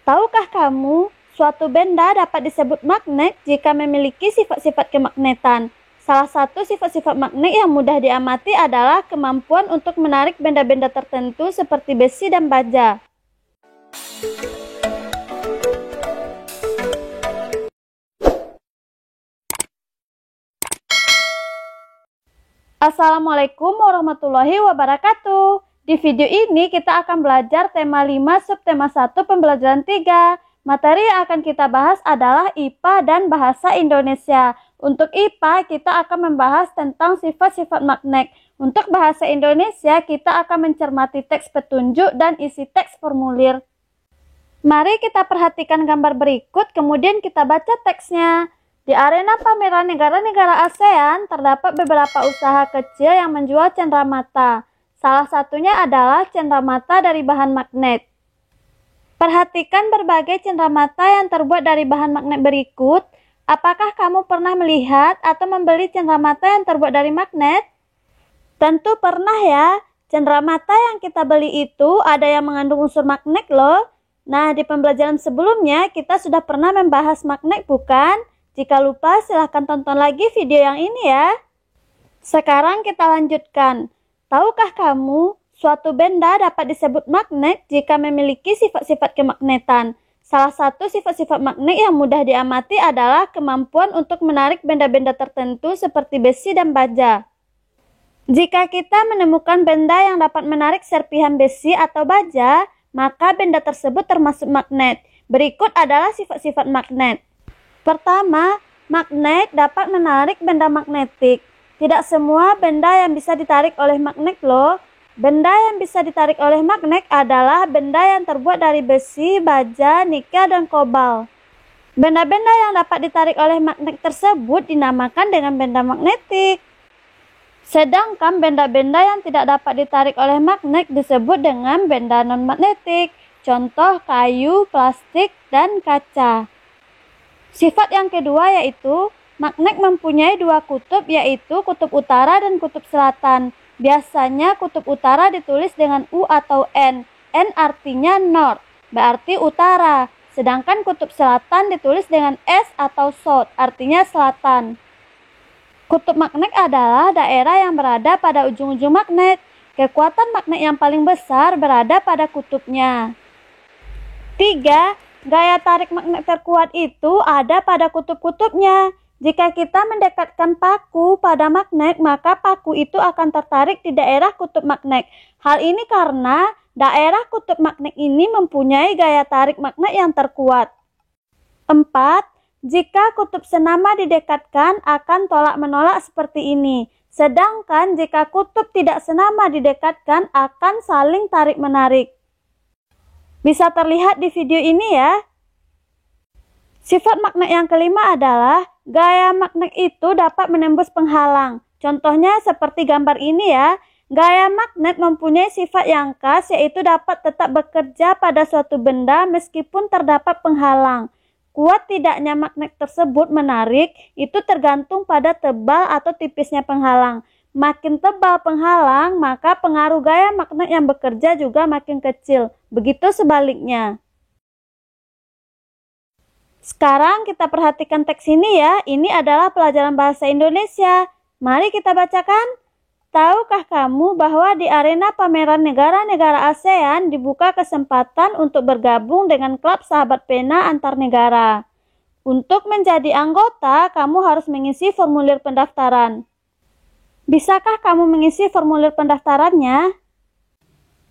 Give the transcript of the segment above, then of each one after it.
Tahukah kamu, suatu benda dapat disebut magnet jika memiliki sifat-sifat kemagnetan. Salah satu sifat-sifat magnet yang mudah diamati adalah kemampuan untuk menarik benda-benda tertentu seperti besi dan baja. Assalamualaikum warahmatullahi wabarakatuh. Di video ini kita akan belajar tema 5 subtema 1 pembelajaran 3. Materi yang akan kita bahas adalah IPA dan Bahasa Indonesia. Untuk IPA kita akan membahas tentang sifat-sifat magnet. Untuk Bahasa Indonesia kita akan mencermati teks petunjuk dan isi teks formulir. Mari kita perhatikan gambar berikut, kemudian kita baca teksnya. Di arena pameran negara-negara ASEAN terdapat beberapa usaha kecil yang menjual cenderamata. Salah satunya adalah cenderamata dari bahan magnet. Perhatikan berbagai cenderamata yang terbuat dari bahan magnet berikut. Apakah kamu pernah melihat atau membeli cenderamata yang terbuat dari magnet? Tentu pernah ya. Cenderamata yang kita beli itu ada yang mengandung unsur magnet loh. Nah, di pembelajaran sebelumnya kita sudah pernah membahas magnet bukan? Jika lupa silahkan tonton lagi video yang ini ya. Sekarang kita lanjutkan. Tahukah kamu, suatu benda dapat disebut magnet jika memiliki sifat-sifat kemagnetan. Salah satu sifat-sifat magnet yang mudah diamati adalah kemampuan untuk menarik benda-benda tertentu seperti besi dan baja. Jika kita menemukan benda yang dapat menarik serpihan besi atau baja, maka benda tersebut termasuk magnet. Berikut adalah sifat-sifat magnet. Pertama, magnet dapat menarik benda magnetik. Tidak semua benda yang bisa ditarik oleh magnet loh. Benda yang bisa ditarik oleh magnet adalah benda yang terbuat dari besi, baja, nikel, dan kobalt. Benda-benda yang dapat ditarik oleh magnet tersebut dinamakan dengan benda magnetik. Sedangkan benda-benda yang tidak dapat ditarik oleh magnet disebut dengan benda non-magnetik. Contoh kayu, plastik, dan kaca. Sifat yang kedua yaitu magnet mempunyai dua kutub, yaitu kutub utara dan kutub selatan. Biasanya kutub utara ditulis dengan U atau N. N artinya north, berarti utara. Sedangkan kutub selatan ditulis dengan S atau south, artinya selatan. Kutub magnet adalah daerah yang berada pada ujung-ujung magnet. Kekuatan magnet yang paling besar berada pada kutubnya. 3. Gaya tarik magnet terkuat itu ada pada kutub-kutubnya. Jika kita mendekatkan paku pada magnet, maka paku itu akan tertarik di daerah kutub magnet. Hal ini karena daerah kutub magnet ini mempunyai gaya tarik magnet yang terkuat. 4. Jika kutub senama didekatkan akan tolak-menolak seperti ini. Sedangkan jika kutub tidak senama didekatkan akan saling tarik-menarik. Bisa terlihat di video ini ya. Sifat magnet yang kelima adalah gaya magnet itu dapat menembus penghalang. Contohnya seperti gambar ini ya. Gaya magnet mempunyai sifat yang khas yaitu dapat tetap bekerja pada suatu benda meskipun terdapat penghalang. Kuat tidaknya magnet tersebut menarik itu tergantung pada tebal atau tipisnya penghalang. Makin tebal penghalang, maka pengaruh gaya magnet yang bekerja juga makin kecil. Begitu sebaliknya. Sekarang kita perhatikan teks ini ya. Ini adalah pelajaran bahasa Indonesia. Mari kita bacakan. Tahukah kamu bahwa di arena pameran negara-negara ASEAN dibuka kesempatan untuk bergabung dengan klub sahabat pena antar negara. Untuk menjadi anggota, kamu harus mengisi formulir pendaftaran. Bisakah kamu mengisi formulir pendaftarannya?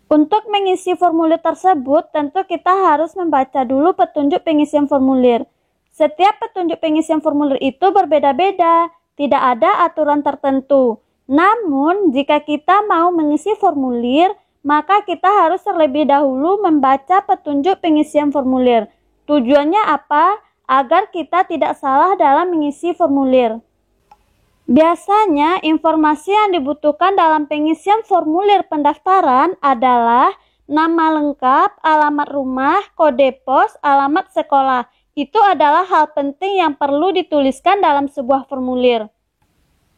Untuk mengisi formulir tersebut, tentu kita harus membaca dulu petunjuk pengisian formulir. Setiap petunjuk pengisian formulir itu berbeda-beda, tidak ada aturan tertentu. Namun, jika kita mau mengisi formulir, maka kita harus terlebih dahulu membaca petunjuk pengisian formulir. Tujuannya apa? Agar kita tidak salah dalam mengisi formulir. Biasanya, informasi yang dibutuhkan dalam pengisian formulir pendaftaran adalah nama lengkap, alamat rumah, kode pos, alamat sekolah. Itu adalah hal penting yang perlu dituliskan dalam sebuah formulir.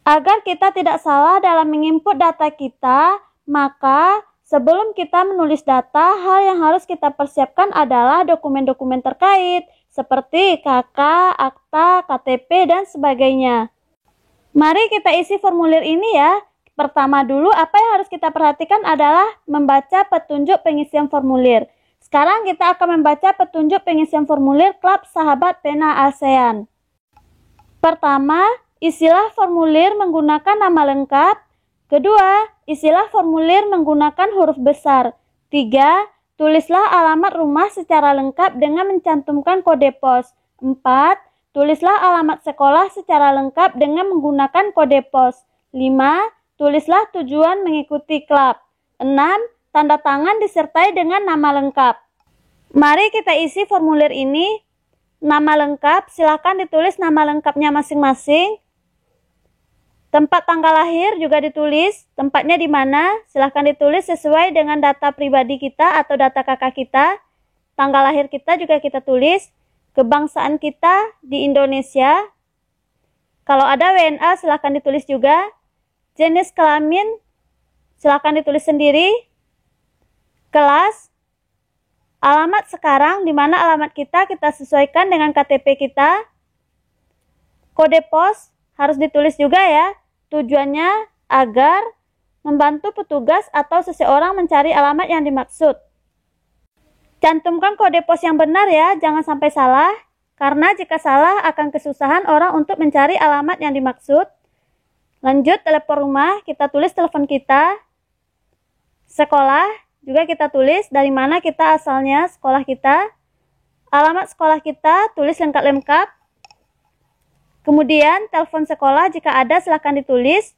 Agar kita tidak salah dalam menginput data kita, maka Sebelum kita menulis data, hal yang harus kita persiapkan adalah dokumen-dokumen terkait, seperti KK, akta, KTP, dan sebagainya. Mari kita isi formulir ini ya. Pertama dulu, apa yang harus kita perhatikan adalah membaca petunjuk pengisian formulir. Sekarang kita akan membaca petunjuk pengisian formulir Klub Sahabat Pena ASEAN. Pertama, isilah formulir menggunakan nama lengkap. Kedua, isilah formulir menggunakan huruf besar. 3. Tulislah alamat rumah secara lengkap dengan mencantumkan kode pos. 4. Tulislah alamat sekolah secara lengkap dengan menggunakan kode pos. 5. Tulislah tujuan mengikuti klub. 6. Tanda tangan disertai dengan nama lengkap. Mari kita isi formulir ini. Nama lengkap, silakan ditulis nama lengkapnya masing-masing. Tempat tanggal lahir juga ditulis, tempatnya di mana, silahkan ditulis sesuai dengan data pribadi kita atau data kakak kita. Tanggal lahir kita juga kita tulis, kebangsaan kita di Indonesia. Kalau ada WNA silahkan ditulis juga. Jenis kelamin silahkan ditulis sendiri. Kelas, alamat sekarang, di mana alamat kita sesuaikan dengan KTP kita. Kode pos harus ditulis juga ya. Tujuannya agar membantu petugas atau seseorang mencari alamat yang dimaksud. Cantumkan kode pos yang benar ya, jangan sampai salah. Karena jika salah akan kesusahan orang untuk mencari alamat yang dimaksud. Lanjut, telepon rumah, kita tulis telepon kita. Sekolah, juga kita tulis dari mana kita asalnya, sekolah kita. Alamat sekolah kita, tulis lengkap-lengkap. Kemudian, telepon sekolah jika ada silahkan ditulis.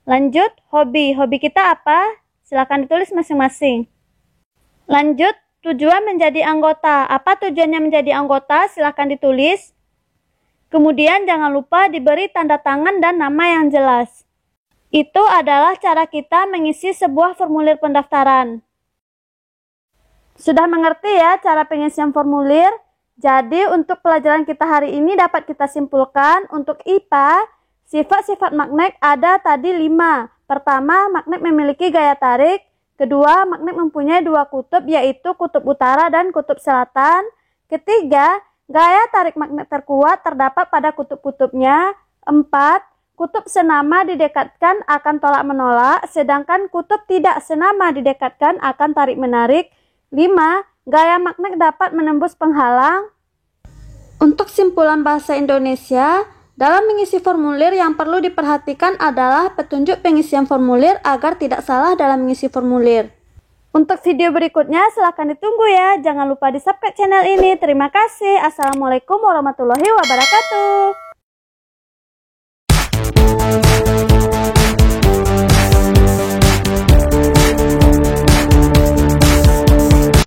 Lanjut, hobi. Hobi kita apa? Silahkan ditulis masing-masing. Lanjut, tujuan menjadi anggota. Apa tujuannya menjadi anggota? Silahkan ditulis. Kemudian, jangan lupa diberi tanda tangan dan nama yang jelas. Itu adalah cara kita mengisi sebuah formulir pendaftaran. Sudah mengerti ya cara pengisian formulir? Jadi untuk pelajaran kita hari ini dapat kita simpulkan untuk IPA, sifat-sifat magnet ada tadi 5. Pertama, magnet memiliki gaya tarik. Kedua, magnet mempunyai 2 kutub yaitu kutub utara dan kutub selatan. Ketiga, gaya tarik magnet terkuat terdapat pada kutub-kutubnya. 4. Kutub senama didekatkan akan tolak menolak, sedangkan kutub tidak senama didekatkan akan tarik menarik. 5. Gaya magnet dapat menembus penghalang. Untuk simpulan bahasa Indonesia, dalam mengisi formulir yang perlu diperhatikan adalah petunjuk pengisian formulir agar tidak salah dalam mengisi formulir. Untuk video berikutnya silahkan ditunggu ya. Jangan lupa di subscribe channel ini. Terima kasih. Assalamualaikum warahmatullahi wabarakatuh.